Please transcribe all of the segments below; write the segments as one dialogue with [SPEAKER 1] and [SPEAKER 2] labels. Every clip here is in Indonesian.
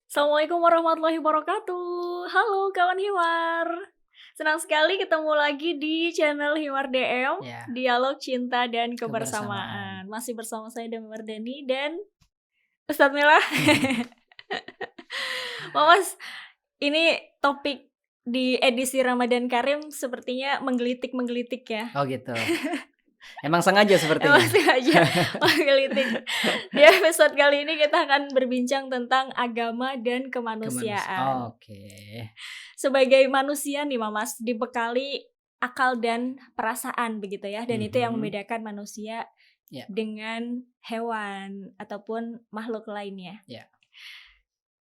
[SPEAKER 1] Assalamualaikum warahmatullahi wabarakatuh. Halo kawan Hiwar. Senang sekali ketemu lagi di channel Hiwar DM,
[SPEAKER 2] Ya,
[SPEAKER 1] Dialog Cinta dan
[SPEAKER 2] kebersamaan.
[SPEAKER 1] Kebersamaan. Masih bersama saya Dami Wardani dan Ustadz Mila. Mas, ini topik di edisi Ramadan Karim sepertinya menggelitik-menggelitik ya.
[SPEAKER 2] Oh gitu. Emang sengaja
[SPEAKER 1] Emang
[SPEAKER 2] sepertinya?
[SPEAKER 1] sengaja menggelitik. Di episode kali ini kita akan berbincang tentang agama dan kemanusiaan.
[SPEAKER 2] Oke.
[SPEAKER 1] Sebagai manusia nih Mas, dibekali akal dan perasaan begitu ya, dan itu yang
[SPEAKER 2] Mhm.
[SPEAKER 1] membedakan manusia
[SPEAKER 2] Ya,
[SPEAKER 1] dengan hewan ataupun makhluk lainnya.
[SPEAKER 2] ya.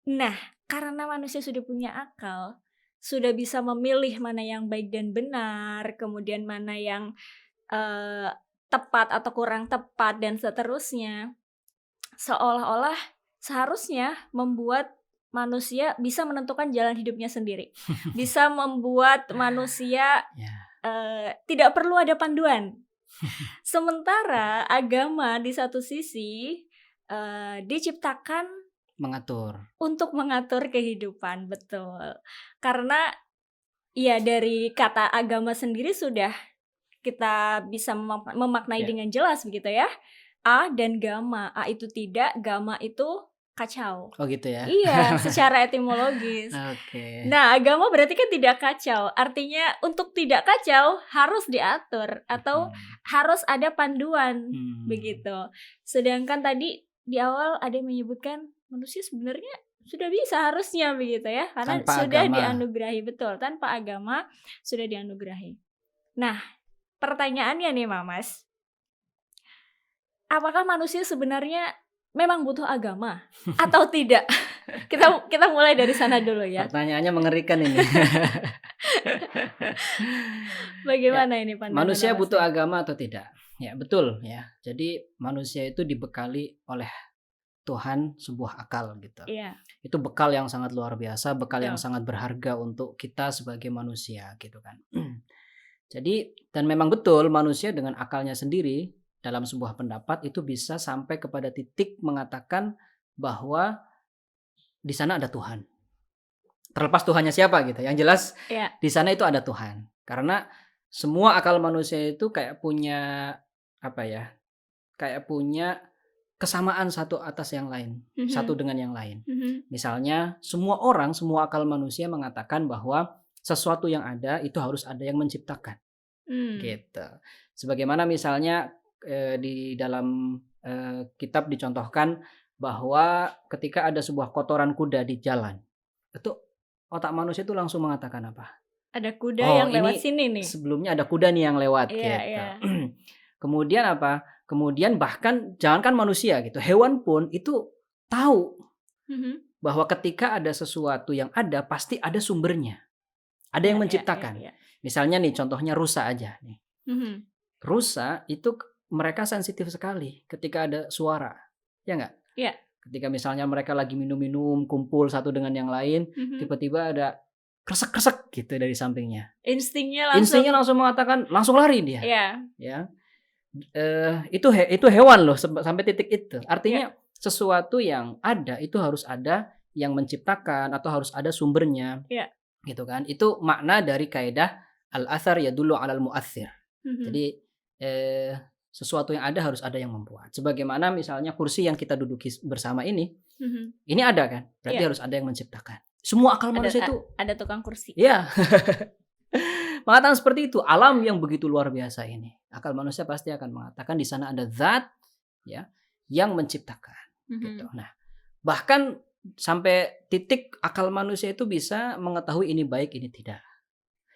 [SPEAKER 1] Nah, karena manusia sudah punya akal, sudah bisa memilih mana yang baik dan benar, kemudian mana yang, eee, tepat atau kurang tepat dan seterusnya, seolah-olah seharusnya membuat manusia bisa menentukan jalan hidupnya sendiri. Bisa membuat manusia,
[SPEAKER 2] Ya,
[SPEAKER 1] tidak perlu ada panduan. Sementara agama di satu sisi, diciptakan
[SPEAKER 2] mengatur.
[SPEAKER 1] untuk mengatur kehidupan, betul. Karena ya dari kata agama sendiri sudah kita bisa memaknai
[SPEAKER 2] Ya.
[SPEAKER 1] dengan jelas begitu ya. A dan gama, A itu tidak, gama itu kacau.
[SPEAKER 2] Oh gitu ya?
[SPEAKER 1] Iya, secara etimologis.
[SPEAKER 2] Oke.
[SPEAKER 1] Nah, agama berarti kan tidak kacau, artinya untuk tidak kacau harus diatur atau
[SPEAKER 2] Mhm.
[SPEAKER 1] harus ada panduan,
[SPEAKER 2] Mmm.
[SPEAKER 1] begitu. Sedangkan tadi di awal ada yang menyebutkan manusia sebenarnya sudah bisa harusnya begitu ya, karena
[SPEAKER 2] Tanpa
[SPEAKER 1] sudah
[SPEAKER 2] agama.
[SPEAKER 1] dianugerahi, betul, tanpa agama sudah dianugerahi. Nah, pertanyaannya nih Mas, apakah manusia sebenarnya memang butuh agama atau tidak? Kita kita mulai dari sana dulu ya.
[SPEAKER 2] Pertanyaannya mengerikan ini. Ya,
[SPEAKER 1] Bagaimana ini pandangan
[SPEAKER 2] manusia butuh
[SPEAKER 1] Masnya?
[SPEAKER 2] agama atau tidak? Ya, betul ya. Jadi manusia itu dibekali oleh Tuhan sebuah akal gitu.
[SPEAKER 1] Iya,
[SPEAKER 2] Itu bekal yang sangat luar biasa, bekal yang
[SPEAKER 1] betul.
[SPEAKER 2] sangat berharga untuk kita sebagai manusia gitu kan. Jadi dan memang betul manusia dengan akalnya sendiri dalam sebuah pendapat itu bisa sampai kepada titik mengatakan bahwa di sana ada Tuhan. Terlepas Tuhannya siapa gitu, yang jelas
[SPEAKER 1] Iya,
[SPEAKER 2] di sana itu ada Tuhan. Karena semua akal manusia itu kayak punya apa ya, kayak punya kesamaan satu atas yang lain, satu
[SPEAKER 1] mhm,
[SPEAKER 2] dengan yang lain.
[SPEAKER 1] mhm,
[SPEAKER 2] Misalnya semua orang, semua akal manusia mengatakan bahwa sesuatu yang ada itu harus ada yang menciptakan,
[SPEAKER 1] mmm,
[SPEAKER 2] gitu. Sebagaimana misalnya, di dalam, kitab dicontohkan bahwa ketika ada sebuah kotoran kuda di jalan, itu otak manusia itu langsung mengatakan apa?
[SPEAKER 1] ada kuda
[SPEAKER 2] Oh
[SPEAKER 1] yang lewat
[SPEAKER 2] ini
[SPEAKER 1] sini nih.
[SPEAKER 2] sebelumnya ada kuda nih yang lewat,
[SPEAKER 1] Iya,
[SPEAKER 2] gitu.
[SPEAKER 1] iya,
[SPEAKER 2] Kemudian apa, kemudian bahkan jangankan manusia gitu, hewan pun itu tahu
[SPEAKER 1] mhm,
[SPEAKER 2] bahwa ketika ada sesuatu yang ada, pasti ada sumbernya, ada
[SPEAKER 1] iya,
[SPEAKER 2] yang
[SPEAKER 1] iya, iya,
[SPEAKER 2] menciptakan.
[SPEAKER 1] iya,
[SPEAKER 2] Misalnya nih contohnya rusa aja nih,
[SPEAKER 1] mhm,
[SPEAKER 2] rusa itu mereka sensitif sekali ketika ada suara, ya nggak?
[SPEAKER 1] iya,
[SPEAKER 2] Ketika misalnya mereka lagi minum-minum, kumpul satu dengan yang lain,
[SPEAKER 1] mhm,
[SPEAKER 2] tiba-tiba ada kresek-kresek gitu dari sampingnya.
[SPEAKER 1] instingnya langsung
[SPEAKER 2] Instingnya langsung mengatakan langsung lari dia,
[SPEAKER 1] iya,
[SPEAKER 2] ya. Itu hewan loh sampai titik itu.
[SPEAKER 1] iya,
[SPEAKER 2] Artinya sesuatu yang ada itu harus ada yang menciptakan atau harus ada sumbernya,
[SPEAKER 1] iya,
[SPEAKER 2] gitu kan. Itu makna dari kaidah al-athar yadullu 'alal mu'athir.
[SPEAKER 1] mhm,
[SPEAKER 2] Jadi, eee, sesuatu yang ada harus ada yang membuat. Sebagaimana misalnya kursi yang kita duduki bersama
[SPEAKER 1] mhm,
[SPEAKER 2] ini ada kan, berarti
[SPEAKER 1] iya,
[SPEAKER 2] harus ada yang menciptakan. Semua akal
[SPEAKER 1] ada
[SPEAKER 2] manusia itu
[SPEAKER 1] ada tukang kursi.
[SPEAKER 2] ya mengatakan seperti itu, alam yang begitu luar biasa ini. Akal manusia pasti akan mengatakan di sana ada zat ya yang menciptakan gitu.
[SPEAKER 1] Mhm,
[SPEAKER 2] Nah, bahkan sampai titik akal manusia itu bisa mengetahui ini baik, ini tidak.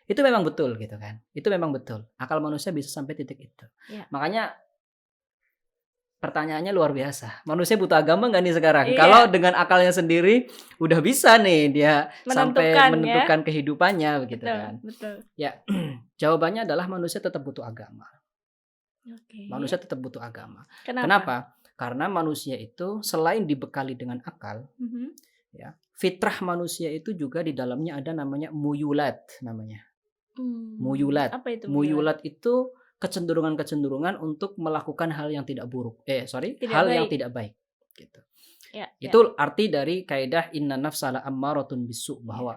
[SPEAKER 2] Itu memang betul gitu kan. Itu memang betul. Akal manusia bisa sampai titik itu.
[SPEAKER 1] iya,
[SPEAKER 2] Makanya pertanyaannya luar biasa. Manusia butuh agama nggak nih sekarang? Kalau
[SPEAKER 1] iya,
[SPEAKER 2] dengan akalnya sendiri udah bisa nih dia sampai
[SPEAKER 1] menentukan ya,
[SPEAKER 2] menentukan kehidupannya begitu
[SPEAKER 1] betul,
[SPEAKER 2] kan.
[SPEAKER 1] betul.
[SPEAKER 2] Ya, jawabannya adalah manusia tetap butuh agama.
[SPEAKER 1] Oke,
[SPEAKER 2] Manusia tetap butuh agama.
[SPEAKER 1] kenapa?
[SPEAKER 2] Kenapa? Karena manusia itu selain dibekali dengan akal,
[SPEAKER 1] Mhm,
[SPEAKER 2] ya, fitrah manusia itu juga di dalamnya ada namanya muyulat namanya. Muyulat.
[SPEAKER 1] apa itu muyulat?
[SPEAKER 2] Muyulat itu kecenderungan-kecenderungan untuk melakukan hal yang tidak buruk.
[SPEAKER 1] Tidak
[SPEAKER 2] Hal yang
[SPEAKER 1] baik,
[SPEAKER 2] tidak baik gitu.
[SPEAKER 1] Ya, ya,
[SPEAKER 2] Itu arti dari kaidah inna nafsa la'ammaratun bisu,
[SPEAKER 1] ya.
[SPEAKER 2] bahwa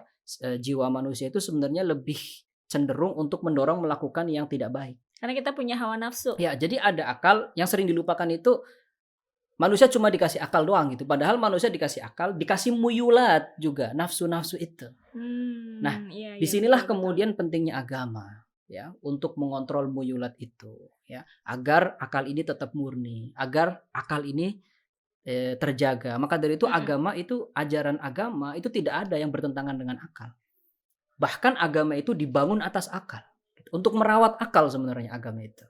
[SPEAKER 2] jiwa manusia itu sebenarnya lebih cenderung untuk mendorong melakukan yang tidak baik.
[SPEAKER 1] Karena kita punya hawa nafsu.
[SPEAKER 2] Ya, jadi ada akal yang sering dilupakan itu. Manusia cuma dikasih akal doang gitu. Padahal manusia dikasih akal, dikasih muyulat juga, nafsu-nafsu itu. Nah,
[SPEAKER 1] Iya, iya, betul,
[SPEAKER 2] disinilah
[SPEAKER 1] betul.
[SPEAKER 2] kemudian pentingnya agama ya, untuk mengontrol muyulat itu ya, agar akal ini tetap murni, agar akal ini terjaga. Maka dari itu
[SPEAKER 1] Mhm.
[SPEAKER 2] agama itu, ajaran agama itu tidak ada yang bertentangan dengan akal. Bahkan agama itu dibangun atas akal. Untuk merawat akal sebenarnya agama itu.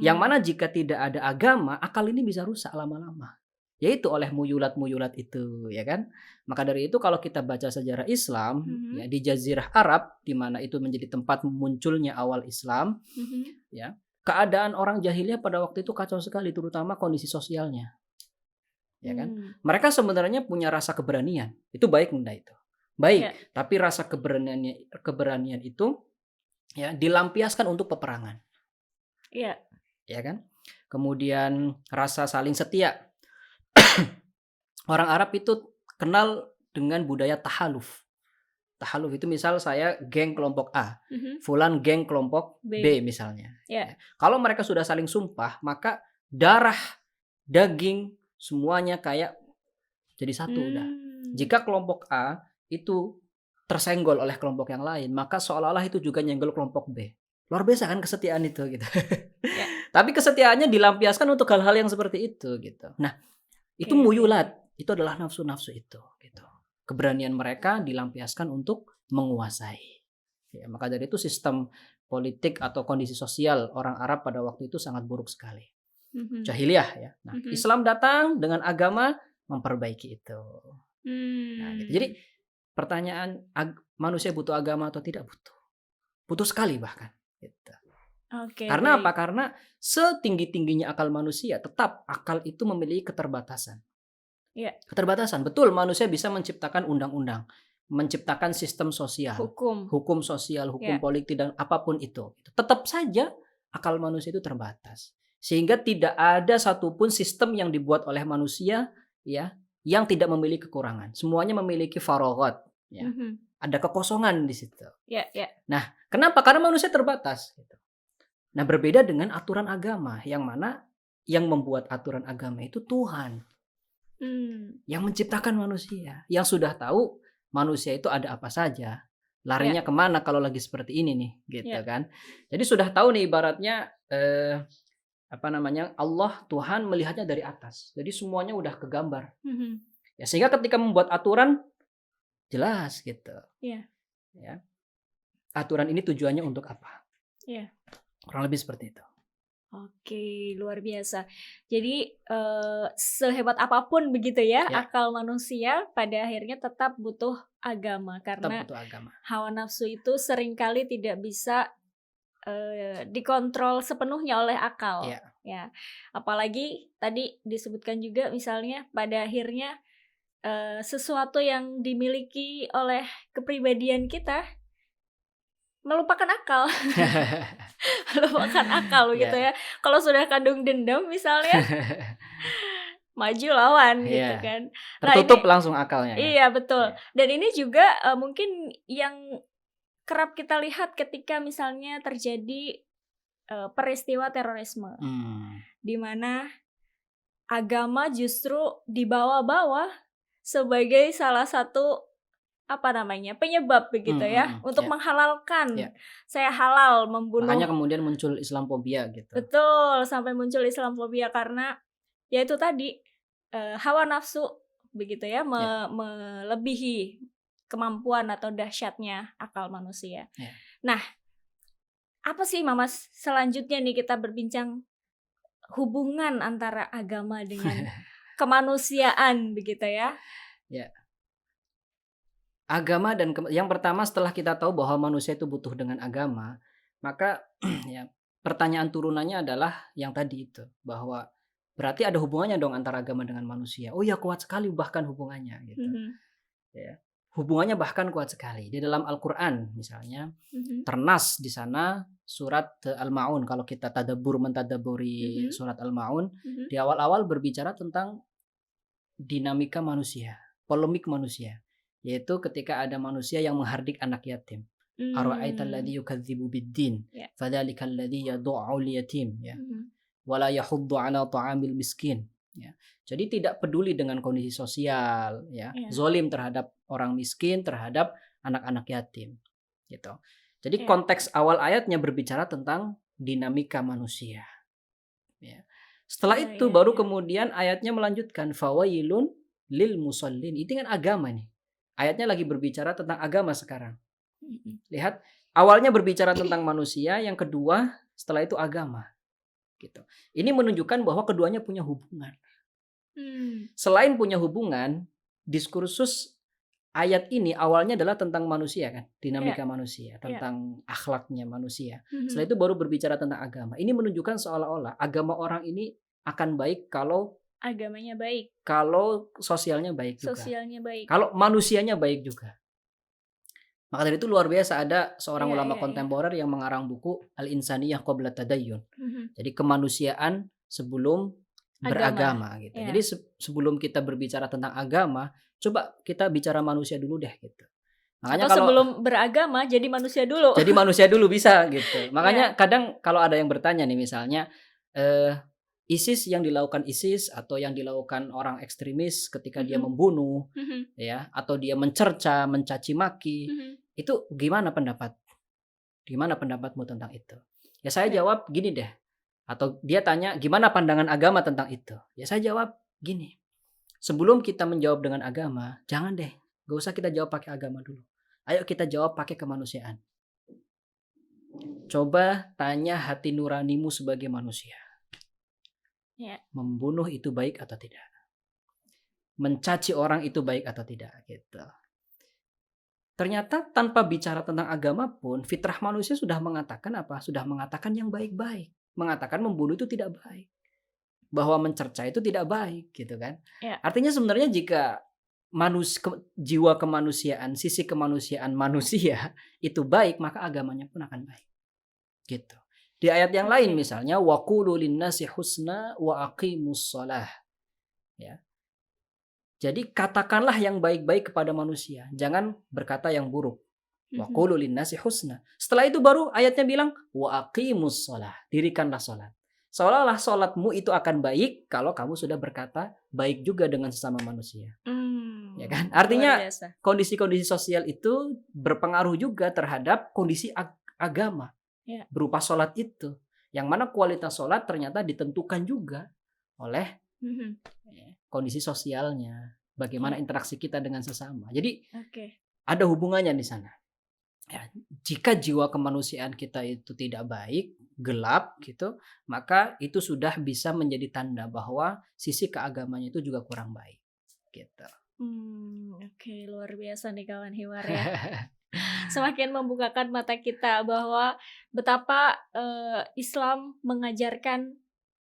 [SPEAKER 2] Yang
[SPEAKER 1] Mmm,
[SPEAKER 2] mana jika tidak ada agama, akal ini bisa rusak lama-lama. Yaitu oleh muyulat-muyulat itu, ya kan? Maka dari itu kalau kita baca sejarah Islam,
[SPEAKER 1] mhm,
[SPEAKER 2] ya di Jazirah Arab, di mana itu menjadi tempat munculnya awal Islam,
[SPEAKER 1] mhm.
[SPEAKER 2] ya. Keadaan orang jahiliyah pada waktu itu kacau sekali, terutama kondisi sosialnya, ya kan?
[SPEAKER 1] Mmm,
[SPEAKER 2] Mereka sebenarnya punya rasa keberanian. Itu baik enggak itu? Baik,
[SPEAKER 1] iya,
[SPEAKER 2] tapi rasa keberanian itu ya dilampiaskan untuk peperangan,
[SPEAKER 1] iya.
[SPEAKER 2] ya kan? Kemudian rasa saling setia. Orang Arab itu kenal dengan budaya tahaluf. Tahaluf itu misal saya geng kelompok A,
[SPEAKER 1] Mhm.
[SPEAKER 2] fulan geng kelompok
[SPEAKER 1] B.
[SPEAKER 2] B misalnya.
[SPEAKER 1] Ya.
[SPEAKER 2] Ya. Kalau mereka sudah saling sumpah, maka darah, daging, semuanya kayak jadi satu udah.
[SPEAKER 1] Mmm.
[SPEAKER 2] Jika kelompok A itu tersenggol oleh kelompok yang lain, maka seolah-olah itu juga nyenggol kelompok B. Luar biasa kan kesetiaan itu gitu.
[SPEAKER 1] Ya.
[SPEAKER 2] Tapi kesetiaannya dilampiaskan untuk hal-hal yang seperti itu gitu. Nah, itu
[SPEAKER 1] Oke, oke, oke.
[SPEAKER 2] muyulat, itu adalah nafsu-nafsu itu, gitu. Keberanian mereka dilampiaskan untuk menguasai. Ya, maka dari itu sistem politik atau kondisi sosial orang Arab pada waktu itu sangat buruk sekali.
[SPEAKER 1] Mhm,
[SPEAKER 2] Jahiliyah ya. Nah,
[SPEAKER 1] mhm.
[SPEAKER 2] Islam datang dengan agama memperbaiki itu. Nah, gitu. Jadi
[SPEAKER 1] Mmm.
[SPEAKER 2] pertanyaan manusia butuh agama atau tidak? Butuh. Butuh sekali bahkan, gitu.
[SPEAKER 1] Oke,
[SPEAKER 2] Karena
[SPEAKER 1] baik.
[SPEAKER 2] apa? Karena setinggi-tingginya akal manusia, tetap akal itu memiliki keterbatasan.
[SPEAKER 1] Iya,
[SPEAKER 2] Keterbatasan, betul, manusia bisa menciptakan undang-undang, menciptakan sistem sosial,
[SPEAKER 1] hukum.
[SPEAKER 2] hukum sosial, hukum
[SPEAKER 1] Ya.
[SPEAKER 2] politik dan apapun itu. Tetap saja akal manusia itu terbatas. Sehingga tidak ada satupun sistem yang dibuat oleh manusia ya yang tidak memiliki kekurangan. Semuanya memiliki faragat ya.
[SPEAKER 1] Mhm.
[SPEAKER 2] Ada kekosongan di situ.
[SPEAKER 1] Ya, ya.
[SPEAKER 2] Nah, kenapa? Karena manusia terbatas gitu. Nah, berbeda dengan aturan agama yang mana yang membuat aturan agama itu Tuhan.
[SPEAKER 1] Mmm.
[SPEAKER 2] Yang menciptakan manusia, yang sudah tahu manusia itu ada apa saja,
[SPEAKER 1] Ya,
[SPEAKER 2] larinya kemana kalau lagi seperti ini nih, gitu
[SPEAKER 1] ya.
[SPEAKER 2] kan. Jadi sudah tahu nih ibaratnya, apa namanya, Allah, Tuhan melihatnya dari atas. Jadi semuanya udah kegambar.
[SPEAKER 1] Mhm.
[SPEAKER 2] Ya sehingga ketika membuat aturan, jelas gitu,
[SPEAKER 1] Iya,
[SPEAKER 2] ya. Aturan ini tujuannya untuk apa,
[SPEAKER 1] iya.
[SPEAKER 2] kurang lebih seperti itu.
[SPEAKER 1] Oke, luar biasa. Jadi, sehebat apapun begitu ya
[SPEAKER 2] Ya,
[SPEAKER 1] akal manusia, pada akhirnya tetap butuh agama.
[SPEAKER 2] tetap
[SPEAKER 1] Karena
[SPEAKER 2] butuh agama.
[SPEAKER 1] hawa nafsu itu seringkali tidak bisa, dikontrol sepenuhnya oleh akal,
[SPEAKER 2] Ya,
[SPEAKER 1] ya. Apalagi tadi disebutkan juga misalnya pada akhirnya, sesuatu yang dimiliki oleh kepribadian kita melupakan akal. Melupakan akal begitu
[SPEAKER 2] ya.
[SPEAKER 1] ya. Kalau sudah kandung dendam misalnya, maju lawan gitu
[SPEAKER 2] Iya,
[SPEAKER 1] kan. Nah
[SPEAKER 2] tertutup
[SPEAKER 1] ini
[SPEAKER 2] langsung akalnya kan.
[SPEAKER 1] iya betul,
[SPEAKER 2] Iya.
[SPEAKER 1] dan ini juga, mungkin yang kerap kita lihat ketika misalnya terjadi, peristiwa terorisme,
[SPEAKER 2] Mmm,
[SPEAKER 1] di mana agama justru dibawa-bawa sebagai salah satu, apa namanya, penyebab begitu ya,
[SPEAKER 2] mhm,
[SPEAKER 1] untuk
[SPEAKER 2] ya, ya.
[SPEAKER 1] menghalalkan, saya halal membunuh.
[SPEAKER 2] Makanya kemudian muncul Islamophobia gitu.
[SPEAKER 1] Betul, sampai muncul Islamophobia karena, ya itu tadi, hawa nafsu begitu ya,
[SPEAKER 2] Ya,
[SPEAKER 1] melebihi kemampuan atau dahsyatnya akal manusia.
[SPEAKER 2] ya.
[SPEAKER 1] Nah, apa sih Mas, selanjutnya nih kita berbincang hubungan antara agama dengan kemanusiaan begitu ya?
[SPEAKER 2] Ya, agama dan yang pertama setelah kita tahu bahwa manusia itu butuh dengan agama, maka ya pertanyaan turunannya adalah yang tadi itu, bahwa berarti ada hubungannya dong antara agama dengan manusia. Oh ya, kuat sekali bahkan hubungannya gitu,
[SPEAKER 1] Mhm,
[SPEAKER 2] ya. Hubungannya bahkan kuat sekali. Di dalam Al-Qur'an misalnya,
[SPEAKER 1] mhm,
[SPEAKER 2] ternas di sana surat Al-Maun, kalau kita mentadabburi
[SPEAKER 1] mhm,
[SPEAKER 2] surat Al-Maun,
[SPEAKER 1] mhm.
[SPEAKER 2] di awal-awal berbicara tentang dinamika manusia, polemik manusia, yaitu ketika ada manusia yang menghardik anak yatim. Ara'aital
[SPEAKER 1] Hmm.
[SPEAKER 2] ladzi yukadzibu biddin,
[SPEAKER 1] Ya.
[SPEAKER 2] fadzalikal ladzi yad'ul yatim, ya.
[SPEAKER 1] Mhm.
[SPEAKER 2] Wala yahuddu 'ala ta'amil miskin, ya. Jadi tidak peduli dengan kondisi sosial, ya.
[SPEAKER 1] Iya.
[SPEAKER 2] Zalim terhadap orang miskin, terhadap anak-anak yatim, gitu. Jadi
[SPEAKER 1] Iya.
[SPEAKER 2] konteks awal ayatnya berbicara tentang dinamika manusia, ya. Setelah
[SPEAKER 1] Iya,
[SPEAKER 2] itu
[SPEAKER 1] iya,
[SPEAKER 2] baru
[SPEAKER 1] iya.
[SPEAKER 2] kemudian ayatnya melanjutkan fawailun lil musallin. Itu kan agama nih. Ayatnya lagi berbicara tentang agama sekarang.
[SPEAKER 1] Mhm.
[SPEAKER 2] Lihat, awalnya berbicara tentang manusia, yang kedua setelah itu agama, gitu. Ini menunjukkan bahwa keduanya punya hubungan.
[SPEAKER 1] Hmm.
[SPEAKER 2] Selain punya hubungan, diskursus ayat ini awalnya adalah tentang manusia kan,
[SPEAKER 1] Iya.
[SPEAKER 2] dinamika manusia,
[SPEAKER 1] Iya.
[SPEAKER 2] tentang akhlaknya manusia. Setelah
[SPEAKER 1] Mhm.
[SPEAKER 2] itu baru berbicara tentang agama. Ini menunjukkan seolah-olah agama orang ini akan baik kalau
[SPEAKER 1] Agamanya baik,
[SPEAKER 2] sosialnya baik juga.
[SPEAKER 1] sosialnya baik.
[SPEAKER 2] Kalau manusianya baik juga. Maka dari itu luar biasa ada seorang
[SPEAKER 1] Iya,
[SPEAKER 2] ulama
[SPEAKER 1] iya, iya.
[SPEAKER 2] kontemporer yang mengarang buku Al-Insaniyah Qabla Tadayyun.
[SPEAKER 1] Mhm.
[SPEAKER 2] Jadi kemanusiaan sebelum
[SPEAKER 1] Agama.
[SPEAKER 2] beragama gitu.
[SPEAKER 1] Iya.
[SPEAKER 2] Jadi sebelum kita berbicara tentang agama, coba kita bicara manusia dulu deh gitu. Makanya
[SPEAKER 1] Atau
[SPEAKER 2] kalau
[SPEAKER 1] sebelum beragama jadi manusia dulu.
[SPEAKER 2] jadi manusia dulu bisa gitu.
[SPEAKER 1] Iya.
[SPEAKER 2] Makanya kadang kalau ada yang bertanya nih misalnya ISIS yang dilakukan ISIS atau yang dilakukan orang ekstremis ketika dia
[SPEAKER 1] Mhm.
[SPEAKER 2] membunuh
[SPEAKER 1] Mhm.
[SPEAKER 2] ya atau dia mencerca, mencaci maki,
[SPEAKER 1] Mhm.
[SPEAKER 2] itu gimana pendapatmu tentang itu? Ya saya
[SPEAKER 1] Iya.
[SPEAKER 2] jawab gini deh. Atau dia tanya gimana pandangan agama tentang itu? Ya saya jawab gini. Sebelum kita menjawab dengan agama, jangan deh, gak usah kita jawab pakai agama dulu. Ayo kita jawab pakai kemanusiaan. Coba tanya hati nuranimu sebagai manusia.
[SPEAKER 1] Iya.
[SPEAKER 2] Membunuh itu baik atau tidak? Mencaci orang itu baik atau tidak? Gitu. Ternyata tanpa bicara tentang agama pun, fitrah manusia sudah mengatakan apa? Sudah mengatakan yang baik-baik. Mengatakan membunuh itu tidak baik. Bahwa mencerca itu tidak baik, gitu kan?
[SPEAKER 1] Iya.
[SPEAKER 2] Artinya sebenarnya jika jiwa kemanusiaan, sisi kemanusiaan manusia itu baik, maka agamanya pun akan baik. Gitu. Di ayat yang lain
[SPEAKER 1] Oke.
[SPEAKER 2] misalnya waqulu linnasi husna wa aqimus shalah. Ya. Jadi katakanlah yang baik-baik kepada manusia, jangan berkata yang buruk.
[SPEAKER 1] Mhm.
[SPEAKER 2] Waqulu linnasi husna. Setelah itu baru ayatnya bilang wa aqimus shalah, dirikanlah salat. Seolah-olah salatmu itu akan baik kalau kamu sudah berkata baik juga dengan sesama manusia. Ya kan?
[SPEAKER 1] Luar
[SPEAKER 2] Artinya
[SPEAKER 1] biasa.
[SPEAKER 2] kondisi-kondisi sosial itu berpengaruh juga terhadap kondisi agama
[SPEAKER 1] Iya.
[SPEAKER 2] berupa salat itu. Yang mana kualitas salat ternyata ditentukan juga oleh
[SPEAKER 1] Mhm.
[SPEAKER 2] kondisi sosialnya, bagaimana
[SPEAKER 1] Iya.
[SPEAKER 2] interaksi kita dengan sesama. Jadi
[SPEAKER 1] Oke.
[SPEAKER 2] ada hubungannya di sana. Ya, jika jiwa kemanusiaan kita itu tidak baik, gelap gitu, maka itu sudah bisa menjadi tanda bahwa sisi keagamannya itu juga kurang baik. Gitu.
[SPEAKER 1] Oke, luar biasa nih kawan Hiwar ya. Semakin membukakan mata kita bahwa betapa Islam mengajarkan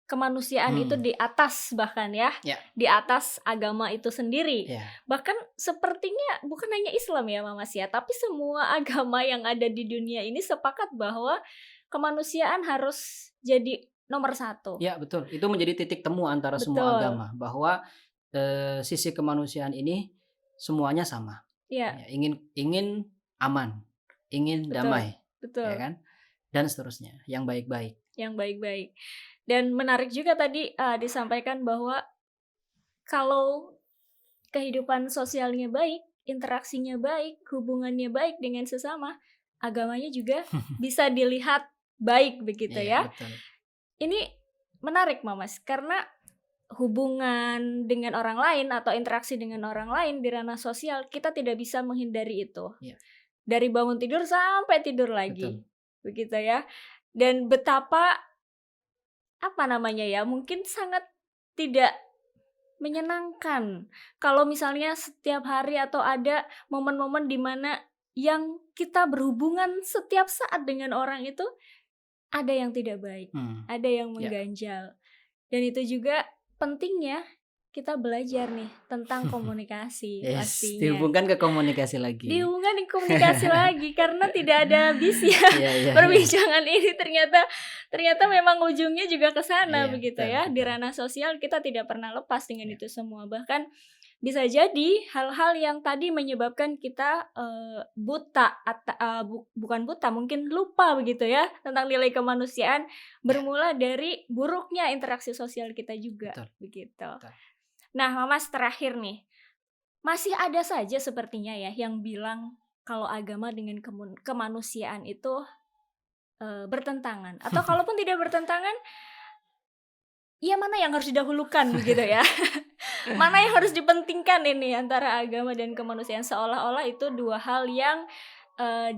[SPEAKER 1] kemanusiaan itu
[SPEAKER 2] Hmm.
[SPEAKER 1] di atas bahkan ya,
[SPEAKER 2] Ya.
[SPEAKER 1] di atas agama itu sendiri.
[SPEAKER 2] Ya.
[SPEAKER 1] Bahkan sepertinya bukan hanya Islam ya Mas ya, tapi semua agama yang ada di dunia ini sepakat bahwa kemanusiaan harus jadi nomor satu.
[SPEAKER 2] Ya, betul. Itu menjadi titik temu antara semua
[SPEAKER 1] Betul.
[SPEAKER 2] agama bahwa sisi kemanusiaan ini semuanya sama.
[SPEAKER 1] Iya,
[SPEAKER 2] Ya, ingin aman, ingin
[SPEAKER 1] betul,
[SPEAKER 2] damai,
[SPEAKER 1] betul.
[SPEAKER 2] ya kan? Dan seterusnya, yang baik-baik.
[SPEAKER 1] Yang baik-baik. Dan menarik juga tadi disampaikan bahwa kalau kehidupan sosialnya baik, interaksinya baik, hubungannya baik dengan sesama, agamanya juga bisa dilihat baik begitu
[SPEAKER 2] Iya,
[SPEAKER 1] ya.
[SPEAKER 2] betul.
[SPEAKER 1] Ini menarik Mas, karena hubungan dengan orang lain atau interaksi dengan orang lain di ranah sosial, kita tidak bisa menghindari itu.
[SPEAKER 2] Iya.
[SPEAKER 1] Dari bangun tidur sampai tidur lagi.
[SPEAKER 2] Betul.
[SPEAKER 1] Begitu ya. Dan betapa mungkin sangat tidak menyenangkan kalau misalnya setiap hari atau ada momen-momen di mana yang kita berhubungan setiap saat dengan orang itu ada yang tidak baik, ada yang
[SPEAKER 2] Ya.
[SPEAKER 1] mengganjal. Dan itu juga pentingnya kita belajar nih tentang komunikasi
[SPEAKER 2] Yes,
[SPEAKER 1] pastinya.
[SPEAKER 2] dihubungkan ke komunikasi lagi.
[SPEAKER 1] Dihubungkan di komunikasi lagi karena tidak ada habisnya
[SPEAKER 2] Iya iya iya.
[SPEAKER 1] perbincangan ini ternyata memang ujungnya juga ke sana
[SPEAKER 2] Iya,
[SPEAKER 1] begitu
[SPEAKER 2] betul
[SPEAKER 1] ya. Di
[SPEAKER 2] betul.
[SPEAKER 1] ranah sosial kita tidak pernah lepas dengan
[SPEAKER 2] Iya.
[SPEAKER 1] itu semua. Bahkan bisa jadi hal-hal yang tadi menyebabkan kita, buta bukan buta mungkin lupa begitu ya tentang nilai kemanusiaan
[SPEAKER 2] Iya,
[SPEAKER 1] bermula dari buruknya interaksi sosial kita juga
[SPEAKER 2] betul
[SPEAKER 1] begitu.
[SPEAKER 2] betul.
[SPEAKER 1] Nah, Mas terakhir nih, masih ada saja sepertinya ya yang bilang kalau agama dengan kemanusiaan itu, bertentangan atau kalaupun tidak bertentangan, ya mana yang harus didahulukan begitu ya. Mana yang harus dipentingkan ini antara agama dan kemanusiaan seolah-olah itu dua hal yang,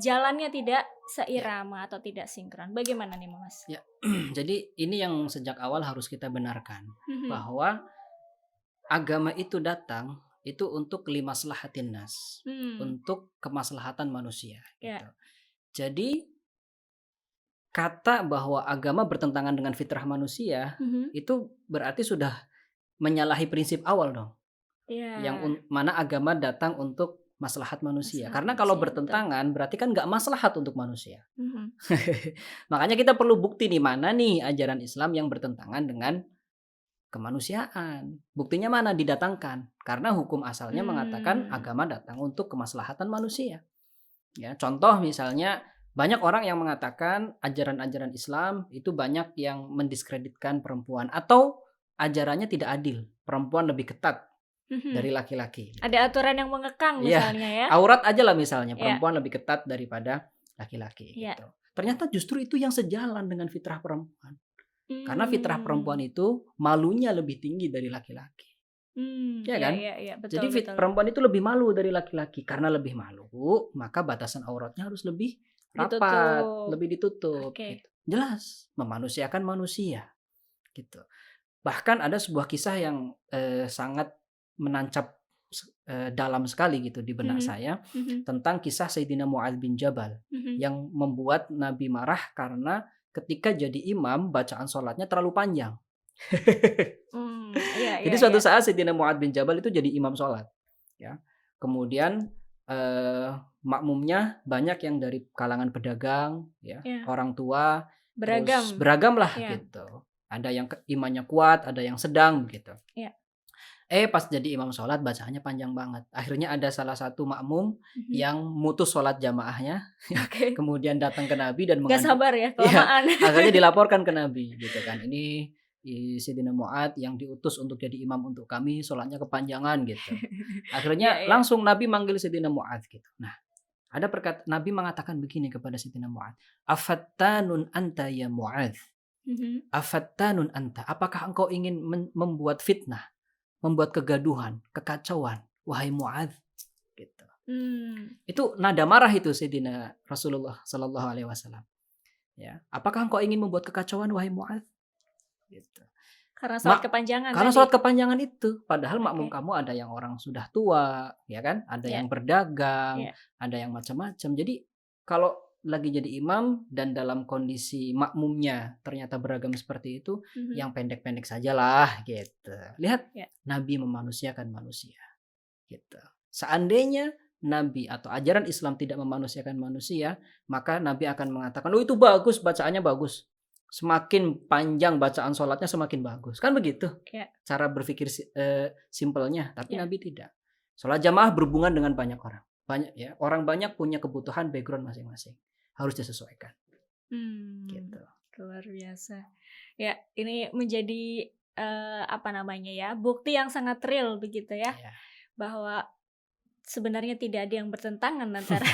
[SPEAKER 1] jalannya tidak
[SPEAKER 2] Ya,
[SPEAKER 1] seirama atau tidak sinkron. Bagaimana nih, Mas?
[SPEAKER 2] ya. Jadi ini yang sejak awal harus kita benarkan,
[SPEAKER 1] Mhm,
[SPEAKER 2] bahwa agama itu datang itu untuk limaslahatin nas,
[SPEAKER 1] mmm,
[SPEAKER 2] untuk kemaslahatan manusia
[SPEAKER 1] ya,
[SPEAKER 2] gitu. Jadi kata bahwa agama bertentangan dengan fitrah manusia
[SPEAKER 1] mhm,
[SPEAKER 2] itu berarti sudah menyalahi prinsip awal dong. Yang
[SPEAKER 1] iya,
[SPEAKER 2] mana agama datang untuk maslahat manusia.
[SPEAKER 1] masalah
[SPEAKER 2] Karena kalau
[SPEAKER 1] manusia, betul,
[SPEAKER 2] bertentangan berarti kan nggak maslahat untuk manusia.
[SPEAKER 1] mhm,
[SPEAKER 2] Makanya kita perlu bukti nih mana nih ajaran Islam yang bertentangan dengan kemanusiaan. Buktinya mana? Didatangkan. Karena hukum asalnya mengatakan
[SPEAKER 1] mmm,
[SPEAKER 2] agama datang untuk kemaslahatan manusia. Ya, contoh misalnya banyak orang yang mengatakan ajaran-ajaran Islam itu banyak yang mendiskreditkan perempuan atau ajarannya tidak adil. Perempuan lebih ketat
[SPEAKER 1] mhm.
[SPEAKER 2] dari laki-laki gitu.
[SPEAKER 1] Ada aturan yang mengekang
[SPEAKER 2] Iya,
[SPEAKER 1] misalnya ya?
[SPEAKER 2] aurat aja lah misalnya,
[SPEAKER 1] Iya,
[SPEAKER 2] perempuan lebih ketat daripada laki-laki
[SPEAKER 1] iya.
[SPEAKER 2] gitu. Ternyata justru itu yang sejalan dengan fitrah perempuan. Karena fitrah perempuan
[SPEAKER 1] Mmm,
[SPEAKER 2] itu malunya lebih tinggi dari laki-laki, ya
[SPEAKER 1] iya
[SPEAKER 2] kan?
[SPEAKER 1] iya iya, betul
[SPEAKER 2] Jadi
[SPEAKER 1] betul.
[SPEAKER 2] perempuan itu lebih malu dari laki-laki. Karena lebih malu, maka batasan auratnya harus lebih rapat,
[SPEAKER 1] Ditutup,
[SPEAKER 2] lebih ditutup
[SPEAKER 1] oke.
[SPEAKER 2] gitu. Jelas memanusiakan manusia gitu. Bahkan ada sebuah kisah yang, sangat menancap dalam sekali gitu di benak
[SPEAKER 1] Mhm,
[SPEAKER 2] saya,
[SPEAKER 1] mhm,
[SPEAKER 2] tentang kisah Sayyidina Mu'adz bin Jabal,
[SPEAKER 1] mhm.
[SPEAKER 2] yang membuat Nabi marah karena ketika jadi imam bacaan sholatnya terlalu panjang.
[SPEAKER 1] Iya
[SPEAKER 2] Jadi
[SPEAKER 1] iya
[SPEAKER 2] suatu
[SPEAKER 1] iya.
[SPEAKER 2] saat Sayyidina Mu'adz bin Jabal itu jadi imam sholat, ya. Kemudian, makmumnya banyak yang dari kalangan pedagang, ya,
[SPEAKER 1] Iya,
[SPEAKER 2] orang tua, terus
[SPEAKER 1] beragam.
[SPEAKER 2] beragam lah
[SPEAKER 1] Iya
[SPEAKER 2] gitu. Ada yang imannya kuat, ada yang sedang begitu.
[SPEAKER 1] iya,
[SPEAKER 2] Pas jadi imam sholat bacaannya panjang banget. Akhirnya ada salah satu makmum
[SPEAKER 1] mhm.
[SPEAKER 2] yang mutus sholat jamaahnya,
[SPEAKER 1] Oke,
[SPEAKER 2] kemudian datang ke Nabi dan
[SPEAKER 1] nggak sabar ya,
[SPEAKER 2] iya,
[SPEAKER 1] kelamaan.
[SPEAKER 2] akhirnya dilaporkan ke Nabi gitu kan. Ini Sayyidina Mu'adz yang diutus untuk jadi imam untuk kami, sholatnya kepanjangan gitu.
[SPEAKER 1] Iya
[SPEAKER 2] Akhirnya
[SPEAKER 1] iya,
[SPEAKER 2] langsung Nabi manggil Sayyidina Mu'adz gitu. Nah, ada Nabi mengatakan begini kepada Sayyidina Mu'adz, "Afattanun anta ya Mu'adz?
[SPEAKER 1] mhm,
[SPEAKER 2] Afattanun anta? Apakah engkau ingin membuat fitnah? Membuat kegaduhan, kekacauan, wahai Muadz, gitu.
[SPEAKER 1] mmm,
[SPEAKER 2] Itu nada marah itu Sayyidina Rasulullah sallallahu alaihi wasallam, ya. "Apakah engkau ingin membuat kekacauan wahai Muadz?" Gitu.
[SPEAKER 1] karena salat
[SPEAKER 2] Mak
[SPEAKER 1] kepanjangan
[SPEAKER 2] karena
[SPEAKER 1] tadi?
[SPEAKER 2] sholat kepanjangan itu, padahal makmum
[SPEAKER 1] Oke,
[SPEAKER 2] kamu ada yang orang sudah tua, ya kan, ada
[SPEAKER 1] iya
[SPEAKER 2] yang berdagang,
[SPEAKER 1] iya,
[SPEAKER 2] ada yang macam-macam. Jadi kalau lagi jadi imam dan dalam kondisi makmumnya ternyata beragam seperti itu,
[SPEAKER 1] mhm,
[SPEAKER 2] yang pendek-pendek sajalah gitu. Lihat,
[SPEAKER 1] iya,
[SPEAKER 2] Nabi memanusiakan manusia. Gitu. Seandainya Nabi atau ajaran Islam tidak memanusiakan manusia, maka Nabi akan mengatakan, "Oh itu bagus, bacaannya bagus. Semakin panjang bacaan sholatnya semakin bagus." Kan begitu
[SPEAKER 1] iya
[SPEAKER 2] cara berpikir simpelnya, tapi
[SPEAKER 1] iya,
[SPEAKER 2] Nabi tidak. Sholat jamaah berhubungan dengan banyak orang. Banyak ya, orang banyak punya kebutuhan background masing-masing. Harus disesuaikan
[SPEAKER 1] mmm,
[SPEAKER 2] gitu.
[SPEAKER 1] luar biasa. Ya, ini menjadi, apa namanya ya, bukti yang sangat real begitu ya,
[SPEAKER 2] Ya.
[SPEAKER 1] bahwa sebenarnya tidak ada yang bertentangan antara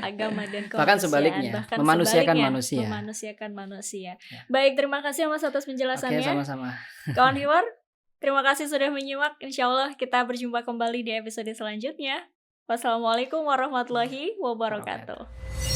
[SPEAKER 1] agama dan
[SPEAKER 2] Bahkan
[SPEAKER 1] kemanusiaan,
[SPEAKER 2] sebaliknya,
[SPEAKER 1] bahkan
[SPEAKER 2] memanusiakan
[SPEAKER 1] sebaliknya
[SPEAKER 2] manusia.
[SPEAKER 1] memanusiakan manusia.
[SPEAKER 2] Ya.
[SPEAKER 1] Baik, terima kasih Mas atas
[SPEAKER 2] Oke,
[SPEAKER 1] penjelasannya.
[SPEAKER 2] sama-sama.
[SPEAKER 1] Kawan Hiwar, terima kasih sudah menyimak. Insya Allah kita berjumpa kembali di episode selanjutnya. Wassalamualaikum warahmatullahi
[SPEAKER 2] Wabarakatuh.
[SPEAKER 1] wabarakatuh.